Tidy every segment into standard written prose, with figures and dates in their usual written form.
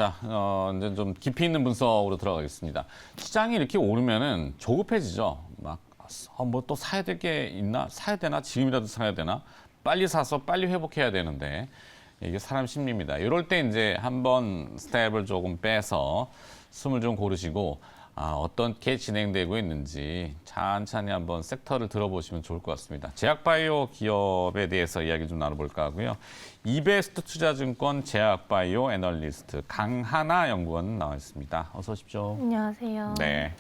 자, 이제 좀 깊이 있는 분석으로 들어가겠습니다. 시장이 이렇게 오르면은 조급해지죠. 막, 뭐 또 사야 될 게 있나? 사야 되나? 지금이라도 사야 되나? 빨리 사서 빨리 회복해야 되는데 이게 사람 심리입니다. 이럴 때 이제 한번 스텝을 조금 빼서 숨을 좀 고르시고 어떻게 진행되고 있는지 천천히 한번 섹터를 들어보시면 좋을 것 같습니다. 제약바이오 기업에 대해서 이야기 좀 나눠볼까 하고요. 이베스트 투자증권 제약바이오 애널리스트 강하나 연구원 나와 있습니다. 어서 오십시오. 안녕하세요. 네.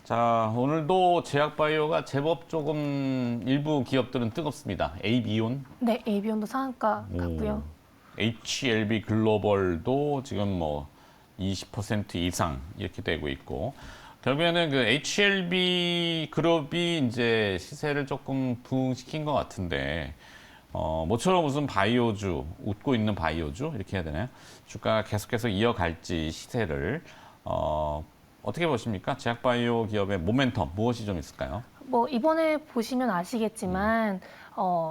자, 오늘도 제약바이오가 제법 조금 일부 기업들은 뜨겁습니다. 에이비온, 네, 에이비온도 상한가 같고요. HLB 글로벌도 지금 뭐 20% 이상 이렇게 되고 있고, 결국에는 그 HLB 그룹이 이제 시세를 조금 부흥시킨 것 같은데, 모처럼 무슨 바이오주, 웃고 있는 바이오주 이렇게 해야 되나요? 주가가 계속해서 이어갈지 시세를 어떻게 보십니까? 제약바이오 기업의 모멘텀 무엇이 좀 있을까요? 뭐 이번에 보시면 아시겠지만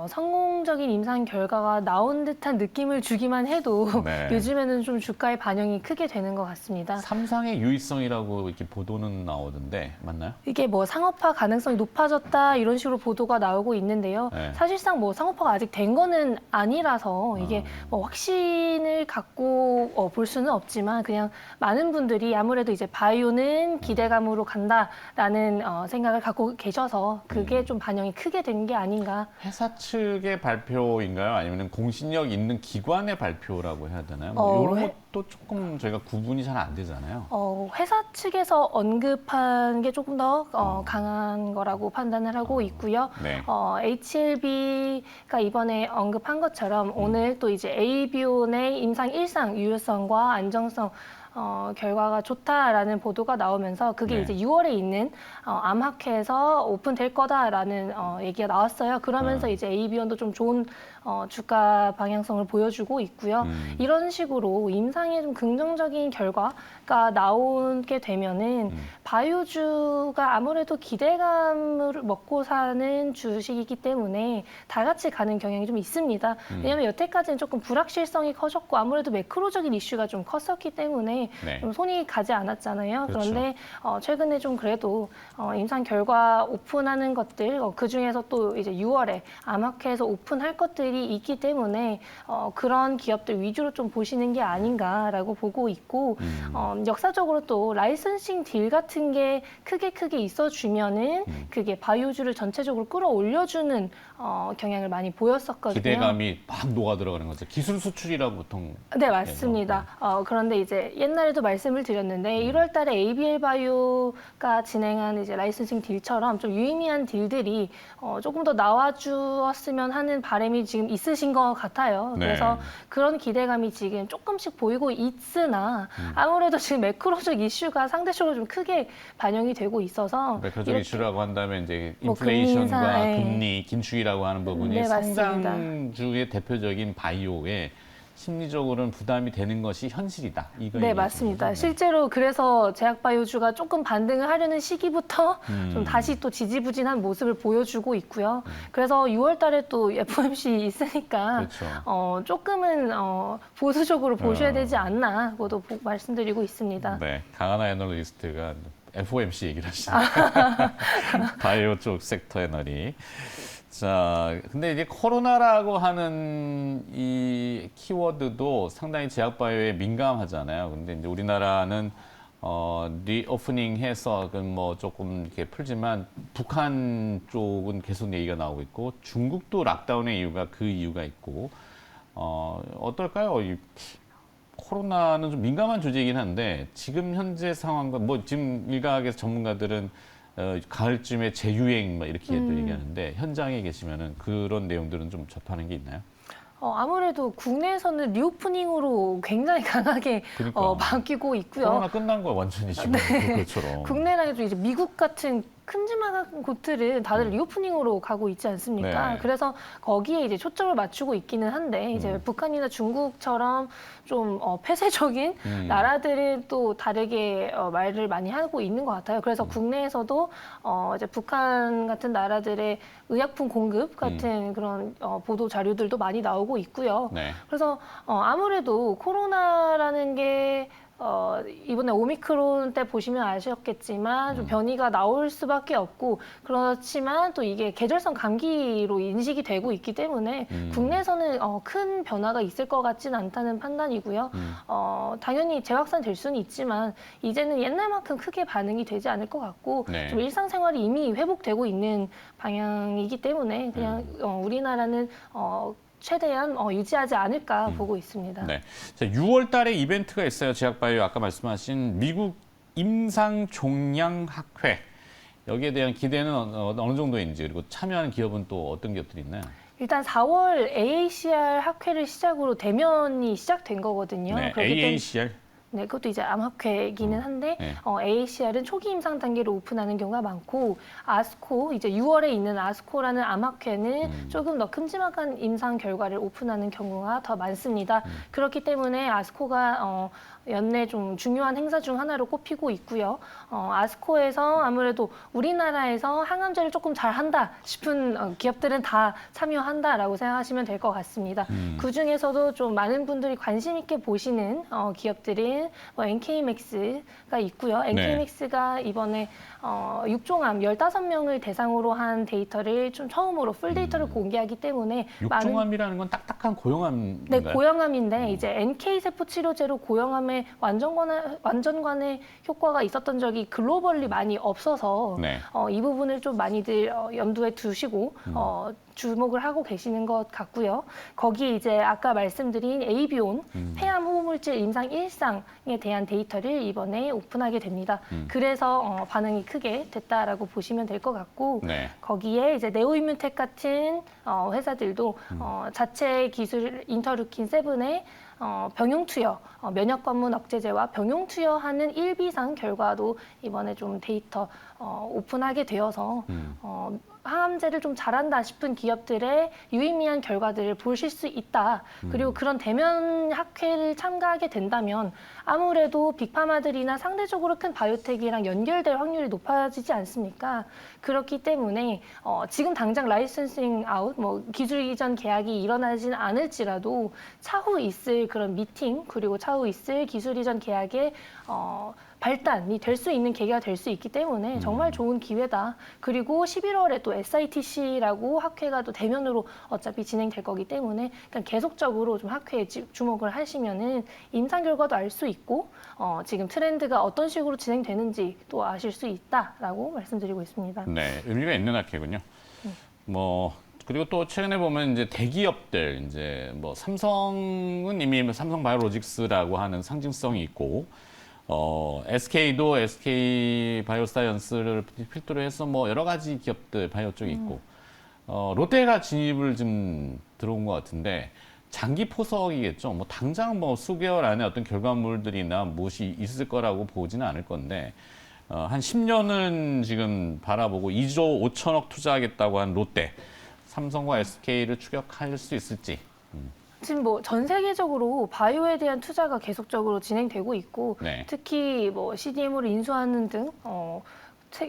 성공적인 임상 결과가 나온 듯한 느낌을 주기만 해도 네. 요즘에는 좀 주가의 반영이 크게 되는 것 같습니다. 삼상의 유의성이라고 이렇게 보도는 나오던데 맞나요? 이게 뭐 상업화 가능성이 높아졌다 이런 식으로 보도가 나오고 있는데요. 네. 사실상 뭐 상업화가 아직 된 거는 아니라서 이게 뭐 확신을 갖고 볼 수는 없지만 그냥 많은 분들이 아무래도 이제 바이오는 기대감으로 간다라는 생각을 갖고 계셔서 그게 좀 반영이 크게 된 게 아닌가. 회사 측의 발표인가요? 아니면 공신력 있는 기관의 발표라고 해야 되나요? 뭐 이런 것도 조금 저희가 구분이 잘 안 되잖아요. 회사 측에서 언급한 게 조금 더 강한 거라고 판단을 하고 있고요. 네. HLB가 이번에 언급한 것처럼 오늘 또 이제 에이비온의 임상 1상 유효성과 안정성 결과가 좋다라는 보도가 나오면서 그게 네. 이제 6월에 있는 암학회에서 오픈될 거다라는 얘기가 나왔어요. 그러면서 이제 에이비온도 좀 좋은 주가 방향성을 보여주고 있고요. 이런 식으로 임상에 좀 긍정적인 결과가 나오게 되면은 바이오주가 아무래도 기대감을 먹고 사는 주식이기 때문에 다 같이 가는 경향이 좀 있습니다. 왜냐하면 여태까지는 조금 불확실성이 커졌고 아무래도 매크로적인 이슈가 좀 컸었기 때문에 네. 좀 손이 가지 않았잖아요. 그렇죠. 그런데 최근에 좀 그래도 임상 결과 오픈하는 것들 그 중에서 또 이제 6월에 암학회에서 오픈할 것들이 있기 때문에 그런 기업들 위주로 좀 보시는 게 아닌가라고 보고 있고 역사적으로 또 라이선싱 딜 같은 게 크게 있어주면은 그게 바이오주를 전체적으로 끌어올려주는 경향을 많이 보였었거든요. 기대감이 막 녹아 들어가는 거죠. 기술 수출이라고 보통. 네, 맞습니다. 그런데 이제 옛날에도 말씀을 드렸는데 1월 달에 ABL 바이오가 진행한 이제 라이선싱 딜처럼 좀 유의미한 딜들이 조금 더 나와주었으면 하는 바람이 지금 있으신 것 같아요. 네. 그래서 그런 기대감이 지금 조금씩 보이고 있으나 아무래도 지금 매크로적 이슈가 상대적으로 좀 크게 반영이 되고 있어서 매크로적 이슈라고 한다면 이제 뭐 금리 인플레이션과 인상, 예. 금리, 긴축이라고 하는 부분이 네, 맞습니다. 성장주의 대표적인 바이오에 심리적으로는 부담이 되는 것이 현실이다. 이거 네, 얘기하시는 맞습니다. 거죠? 실제로 그래서 제약바이오주가 조금 반등을 하려는 시기부터 좀 다시 또 지지부진한 모습을 보여주고 있고요. 그래서 6월 달에 또 FOMC 있으니까 그렇죠. 조금은 보수적으로 보셔야 되지 않나고도 말씀드리고 있습니다. 네, 강하나 애널리스트가 FOMC 얘기를 하시네요. 바이오 쪽 섹터 애널이. 자, 근데 이제 코로나라고 하는 이 키워드도 상당히 제약바이오에 민감하잖아요. 근데 이제 우리나라는 리오프닝 해서 뭐 조금 이렇게 풀지만 북한 쪽은 계속 얘기가 나오고 있고 중국도 락다운의 이유가 그 이유가 있고 어떨까요? 이 코로나는 좀 민감한 주제이긴 한데 지금 현재 상황과 뭐 지금 일각의 전문가들은 가을쯤에 재유행 막 이렇게 얘기하는데 현장에 계시면은 그런 내용들은 좀 접하는 게 있나요? 아무래도 국내에서는 리오프닝으로 굉장히 강하게 그러니까. 바뀌고 있고요. 코로나 끝난 거야 완전히 지금 그것처럼. 국내랑 이제 미국 같은 큼지막한 곳들은 다들 리오프닝으로 가고 있지 않습니까? 네. 그래서 거기에 이제 초점을 맞추고 있기는 한데 이제 북한이나 중국처럼 좀 폐쇄적인 나라들은 또 다르게 말을 많이 하고 있는 것 같아요. 그래서 국내에서도 이제 북한 같은 나라들의 의약품 공급 같은 그런 보도 자료들도 많이 나오고 있고요. 네. 그래서 아무래도 코로나라는 게 이번에 오미크론 때 보시면 아셨겠지만 좀 변이가 나올 수밖에 없고 그렇지만 또 이게 계절성 감기로 인식이 되고 있기 때문에 국내에서는 큰 변화가 있을 것 같지는 않다는 판단이고요. 당연히 재확산될 수는 있지만 이제는 옛날만큼 크게 반응이 되지 않을 것 같고 네. 좀 일상생활이 이미 회복되고 있는 방향이기 때문에 그냥 우리나라는 최대한 유지하지 않을까 보고 있습니다. 네. 자, 6월 달에 이벤트가 있어요. 제약바이오 아까 말씀하신 미국 임상종양학회. 여기에 대한 기대는 어느 정도인지 그리고 참여하는 기업은 또 어떤 기업들이 있나요? 일단 4월 AACR 학회를 시작으로 대면이 시작된 거거든요. 네, 그렇기 때문에 AACR. 네, 그것도 이제 암학회이기는 한데 네. AACR은 초기 임상 단계로 오픈하는 경우가 많고 아스코 이제 6월에 있는 아스코라는 암학회는 조금 더 큼지막한 임상 결과를 오픈하는 경우가 더 많습니다. 그렇기 때문에 아스코가 연내 좀 중요한 행사 중 하나로 꼽히고 있고요. 아스코에서 아무래도 우리나라에서 항암제를 조금 잘한다 싶은 기업들은 다 참여한다라고 생각하시면 될 것 같습니다. 그 중에서도 좀 많은 분들이 관심 있게 보시는 기업들은 NK맥스가 있고요. NK맥스가 이번에 육종암 15명을 대상으로 한 데이터를 좀 처음으로 풀 데이터를 공개하기 때문에 육종암이라는 건 딱딱한 고형암인가요? 네, 고형암인데 이제 NK 세포 치료제로 고형암에 완전관의 효과가 있었던 적이 글로벌리 많이 없어서 네. 이 부분을 좀 많이들 염두에 두시고 주목을 하고 계시는 것 같고요. 거기에 이제 아까 말씀드린 에이비온 폐암 호흡물질 임상 1상에 대한 데이터를 이번에 오픈하게 됩니다. 그래서 반응이 크게 됐다라고 보시면 될 것 같고 네. 거기에 이제 네오임뮤텍 같은 회사들도 자체 기술 인터루킨 7의 병용 투여, 면역 관문 억제제와 병용 투여하는 1비상 결과도 이번에 좀 데이터 오픈하게 되어서 항암제를 좀 잘한다 싶은 기업들의 유의미한 결과들을 보실 수 있다. 그리고 그런 대면 학회를 참가하게 된다면 아무래도 빅파마들이나 상대적으로 큰 바이오텍이랑 연결될 확률이 높아지지 않습니까? 그렇기 때문에 지금 당장 라이선싱 아웃, 뭐 기술 이전 계약이 일어나진 않을지라도 차후 있을 그런 미팅 그리고 차후 있을 기술 이전 계약의 발단이 될 수 있는 계기가 될 수 있기 때문에 정말 좋은 기회다. 그리고 11월에 또 SITC라고 학회가 또 대면으로 어차피 진행될 거기 때문에 일단 계속적으로 좀 학회에 주목을 하시면은 임상 결과도 알 수 있고 지금 트렌드가 어떤 식으로 진행되는지 또 아실 수 있다라고 말씀드리고 있습니다. 네, 의미가 있는 학회군요. 뭐 그리고 또 최근에 보면 이제 대기업들 이제 뭐 삼성은 이미 삼성바이오로직스라고 하는 상징성이 있고 SK도 SK 바이오사이언스를 필두로 해서 뭐 여러 가지 기업들 바이오 쪽에 있고 롯데가 진입을 좀 들어온 것 같은데 장기 포석이겠죠. 뭐 당장 뭐 수개월 안에 어떤 결과물들이나 무엇이 있을 거라고 보지는 않을 건데 한 10년은 지금 바라보고 2조 5천억 투자하겠다고 한 롯데, 삼성과 SK를 추격할 수 있을지. 지금 뭐 전 세계적으로 바이오에 대한 투자가 계속적으로 진행되고 있고 네. 특히 뭐 CDMO를 인수하는 등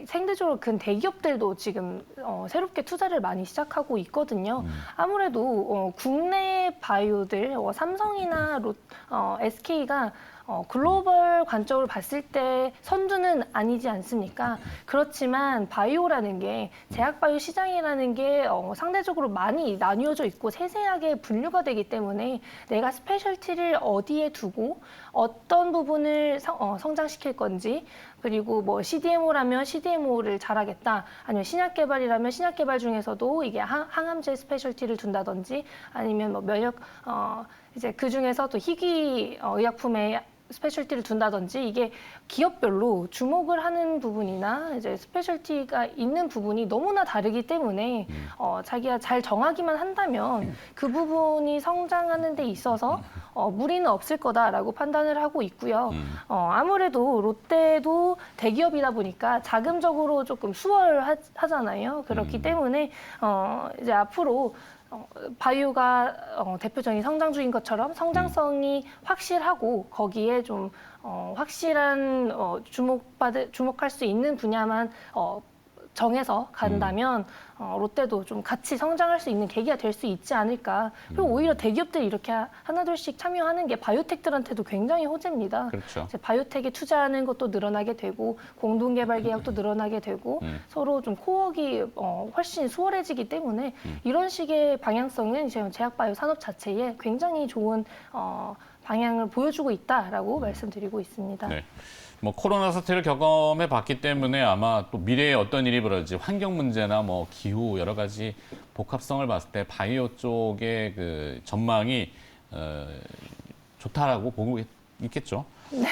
상대적으로 큰 대기업들도 지금 새롭게 투자를 많이 시작하고 있거든요. 아무래도 국내 바이오들 삼성이나 SK가 글로벌 관점으로 봤을 때 선두는 아니지 않습니까? 그렇지만 바이오라는 게 제약바이오 시장이라는 게 상대적으로 많이 나뉘어져 있고 세세하게 분류가 되기 때문에 내가 스페셜티를 어디에 두고 어떤 부분을 성장시킬 건지 그리고 뭐 CDMO라면 CDMO를 잘하겠다 아니면 신약 개발이라면 신약 개발 중에서도 이게 항암제 스페셜티를 둔다든지 아니면 뭐 면역 이제 그 중에서 또 희귀 의약품의 스페셜티를 둔다든지 이게 기업별로 주목을 하는 부분이나 이제 스페셜티가 있는 부분이 너무나 다르기 때문에 자기가 잘 정하기만 한다면 그 부분이 성장하는 데 있어서 무리는 없을 거다라고 판단을 하고 있고요. 아무래도 롯데도 대기업이다 보니까 자금적으로 조금 수월하잖아요. 그렇기 때문에 이제 앞으로 바이오가 대표적인 성장주인 것처럼 성장성이 확실하고 거기에 좀 확실한 주목할 수 있는 분야만 정해서 간다면 롯데도 좀 같이 성장할 수 있는 계기가 될 수 있지 않을까. 그리고 오히려 대기업들이 이렇게 하나둘씩 참여하는 게 바이오텍들한테도 굉장히 호재입니다. 그렇죠. 이제 바이오텍에 투자하는 것도 늘어나게 되고 공동개발 계약도 늘어나게 되고 서로 좀 코어가 훨씬 수월해지기 때문에 이런 식의 방향성은 이제 제약바이오 산업 자체에 굉장히 좋은 방향을 보여주고 있다라고 말씀드리고 있습니다. 네. 뭐 코로나 사태를 경험해 봤기 때문에 아마 또 미래에 어떤 일이 벌어질지 환경 문제나 뭐 기후 여러 가지 복합성을 봤을 때 바이오 쪽의 그 전망이 좋다라고 보고 있겠죠. 네.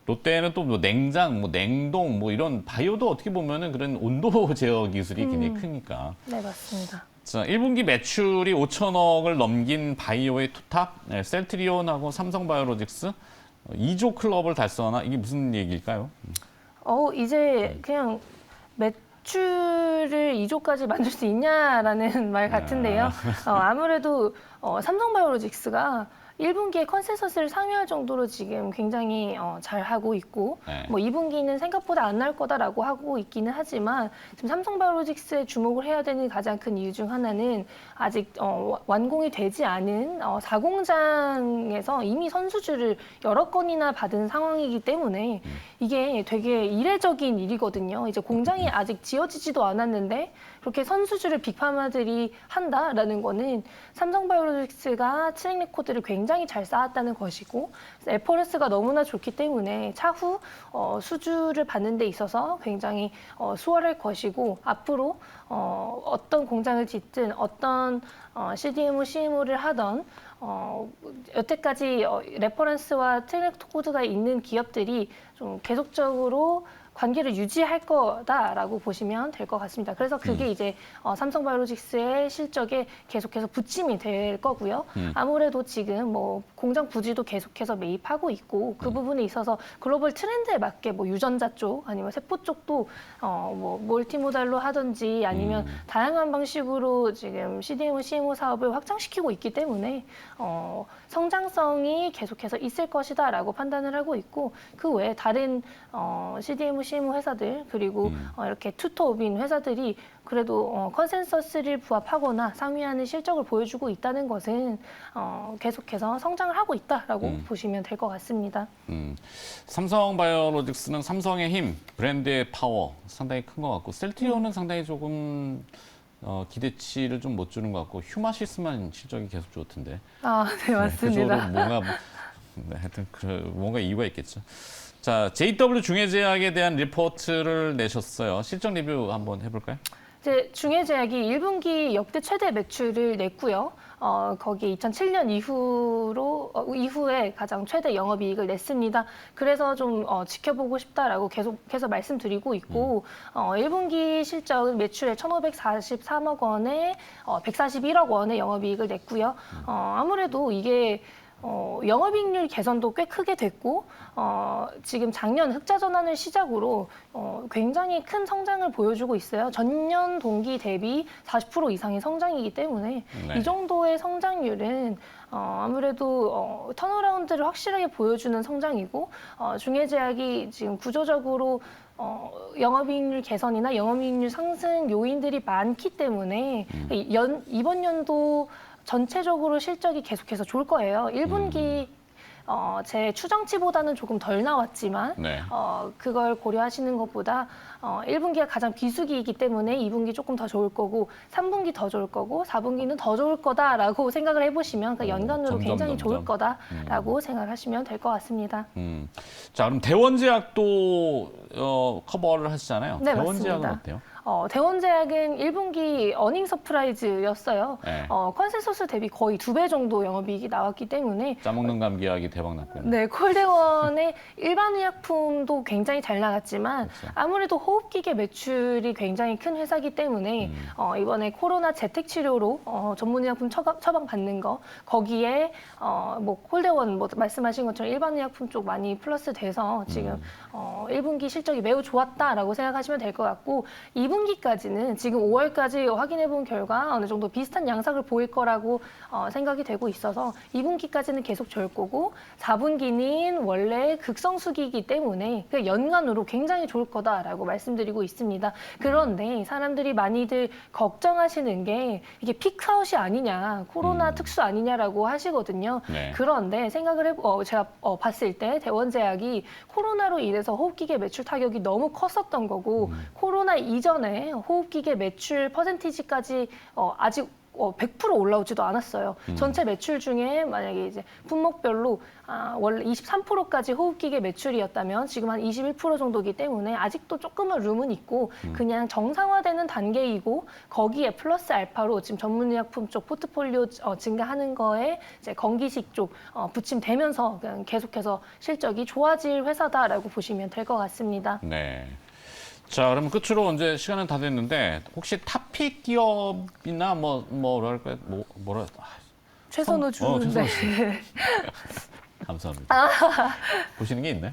롯데는 또 뭐 냉장, 뭐 냉동, 뭐 이런 바이오도 어떻게 보면은 그런 온도 제어 기술이 굉장히 크니까. 네, 맞습니다. 자, 1분기 매출이 5천억을 넘긴 바이오의 투탑, 셀트리온하고 삼성바이오로직스 2조 클럽을 달성하나 이게 무슨 얘기일까요? 이제 그냥 매출을 2조까지 만들 수 있냐라는 말 같은데요. 아무래도 삼성바이오로직스가 1분기에 컨센서스를 상회할 정도로 지금 굉장히 잘하고 있고 네. 뭐 2분기는 생각보다 안 나올 거다라고 하고 있기는 하지만 지금 삼성바이오로직스에 주목을 해야 되는 가장 큰 이유 중 하나는 아직 완공이 되지 않은 4공장에서 이미 선수주를 여러 건이나 받은 상황이기 때문에 이게 되게 이례적인 일이거든요. 이제 공장이 아직 지어지지도 않았는데 그렇게 선수주를 빅파마들이 한다라는 거는 삼성바이오로직스가 트랙 레코드를 굉장히 잘 쌓았다는 것이고 레퍼런스가 너무나 좋기 때문에 차후 수주를 받는 데 있어서 굉장히 수월할 것이고 앞으로 어떤 공장을 짓든 어떤 CDMO, CMO를 하던 여태까지 레퍼런스와 트랙 레코드가 있는 기업들이 좀 계속적으로 관계를 유지할 거다라고 보시면 될 것 같습니다. 그래서 그게 이제 삼성바이오로직스의 실적에 계속해서 부침이 될 거고요. 아무래도 지금 뭐 공장 부지도 계속해서 매입하고 있고 그 부분에 있어서 글로벌 트렌드에 맞게 뭐 유전자 쪽 아니면 세포 쪽도 뭐 멀티모달로 하든지 아니면 다양한 방식으로 지금 CDMO, CMO 사업을 확장시키고 있기 때문에 성장성이 계속해서 있을 것이다라고 판단을 하고 있고 그 외에 다른 CDMO, CMO 회사들 그리고 이렇게 투톱인 회사들이 그래도 컨센서스를 부합하거나 상회하는 실적을 보여주고 있다는 것은 계속해서 성장을 하고 있다라고 보시면 될 것 같습니다. 삼성바이오로직스는 삼성의 힘, 브랜드의 파워 상당히 큰 것 같고 셀트리온은 상당히 조금 기대치를 좀 못 주는 것 같고 휴마시스만 실적이 계속 좋던데. 네, 맞습니다. 그쪽으로 뭔가 하여튼 뭔가 이유가 있겠죠. 자, JW 중해제약에 대한 리포트를 내셨어요. 실적 리뷰 한번 해볼까요? 이제 중해제약이 1분기 역대 최대 매출을 냈고요. 거기 2007년 이후에 가장 최대 영업이익을 냈습니다. 그래서 좀 지켜보고 싶다라고 계속해서 말씀드리고 있고 1분기 실적은 매출에 1,543억 원에 141억 원의 영업이익을 냈고요. 아무래도 이게 영업이익률 개선도 꽤 크게 됐고 지금 작년 흑자 전환을 시작으로 굉장히 큰 성장을 보여주고 있어요. 전년 동기 대비 40% 이상의 성장이기 때문에 네. 이 정도의 성장률은 아무래도 턴어라운드를 확실하게 보여주는 성장이고 중해제약이 지금 구조적으로 영업이익률 개선이나 영업이익률 상승 요인들이 많기 때문에 이번 연도 전체적으로 실적이 계속해서 좋을 거예요. 1분기 제 추정치보다는 조금 덜 나왔지만 네. 그걸 고려하시는 것보다 1분기가 가장 비수기이기 때문에 2분기 조금 더 좋을 거고 3분기 더 좋을 거고 4분기는 더 좋을 거다라고 생각을 해보시면 그 연간으로 굉장히 좋을 거다라고 생각하시면 될 것 같습니다. 자, 그럼 대원제약도 커버를 하시잖아요. 네, 대원제약은 맞습니다. 어때요? 대원제약은 1분기 어닝 서프라이즈였어요. 네. 컨센서스 대비 거의 2배 정도 영업이익이 나왔기 때문에 짜먹는 감기약이 대박 났군요. 네, 콜대원의 일반 의약품도 굉장히 잘 나갔지만 그렇죠. 아무래도 호흡기계 매출이 굉장히 큰 회사이기 때문에 이번에 코로나 재택 치료로 전문 의약품 처방 받는 거 거기에 뭐 콜대원 뭐 말씀하신 것처럼 일반 의약품 쪽 많이 플러스 돼서 지금 1분기 실적이 매우 좋았다라고 생각하시면 될 것 같고 2분기까지는 지금 5월까지 확인해 본 결과 어느 정도 비슷한 양상을 보일 거라고 생각이 되고 있어서 2분기까지는 계속 좋을 거고 4분기는 원래 극성수기이기 때문에 그 연간으로 굉장히 좋을 거다라고 말씀드리고 있습니다. 그런데 사람들이 많이들 걱정하시는 게 이게 피크아웃이 아니냐, 코로나 특수 아니냐라고 하시거든요. 네. 그런데 생각을 제가 봤을 때 대원제약이 코로나로 인해서 호흡기계 매출 타격이 너무 컸었던 거고 코로나 이전에 호흡기계 매출 퍼센티지까지 아직 100% 올라오지도 않았어요. 전체 매출 중에 만약에 이제 품목별로 원래 23%까지 호흡기계 매출이었다면 지금 한 21% 정도이기 때문에 아직도 조금은 룸은 있고 그냥 정상화되는 단계이고 거기에 플러스 알파로 지금 전문의약품 쪽 포트폴리오 증가하는 거에 이제 건기식 쪽 부침되면서 그냥 계속해서 실적이 좋아질 회사다라고 보시면 될 것 같습니다. 네. 자, 그럼 끝으로 이제 시간은 다 됐는데 혹시 탑픽 기업이나 뭐랄까요? 뭐라 최선호 주는데. 최선호 씨. 감사합니다. 보시는 게 있나요?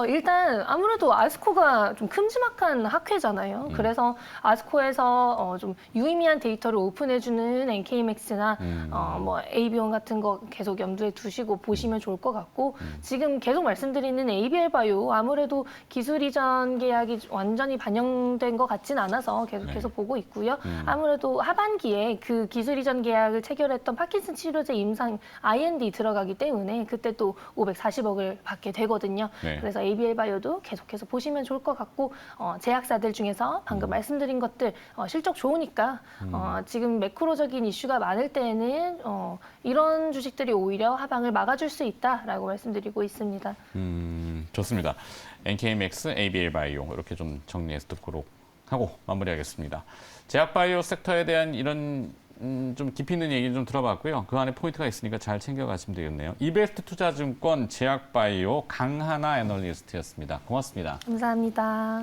일단 아무래도 아스코가 좀 큼지막한 학회잖아요. 그래서 아스코에서 좀 유의미한 데이터를 오픈해주는 NK맥스나 뭐 AB온 같은 거 계속 염두에 두시고 보시면 좋을 것 같고 지금 계속 말씀드리는 ABL바이오 아무래도 기술 이전 계약이 완전히 반영된 것 같진 않아서 계속해서 네. 보고 있고요. 아무래도 하반기에 그 기술 이전 계약을 체결했던 파킨슨 치료제 임상 IND 들어가기 때문에 그때 또 540억을 받게 되거든요. 네. 그래서 ABL바이오도 계속해서 보시면 좋을 것 같고 제약사들 중에서 방금 말씀드린 것들 실적 좋으니까 지금 매크로적인 이슈가 많을 때에는 이런 주식들이 오히려 하방을 막아줄 수 있다라고 말씀드리고 있습니다. 좋습니다. NK맥스, ABL바이오 이렇게 좀 정리해서 듣도록 하고 마무리하겠습니다. 제약바이오 섹터에 대한 이런 좀 깊이 있는 얘기 좀 들어봤고요. 그 안에 포인트가 있으니까 잘 챙겨가시면 되겠네요. 이베스트 투자증권 제약바이오 강하나 애널리스트였습니다. 고맙습니다. 감사합니다.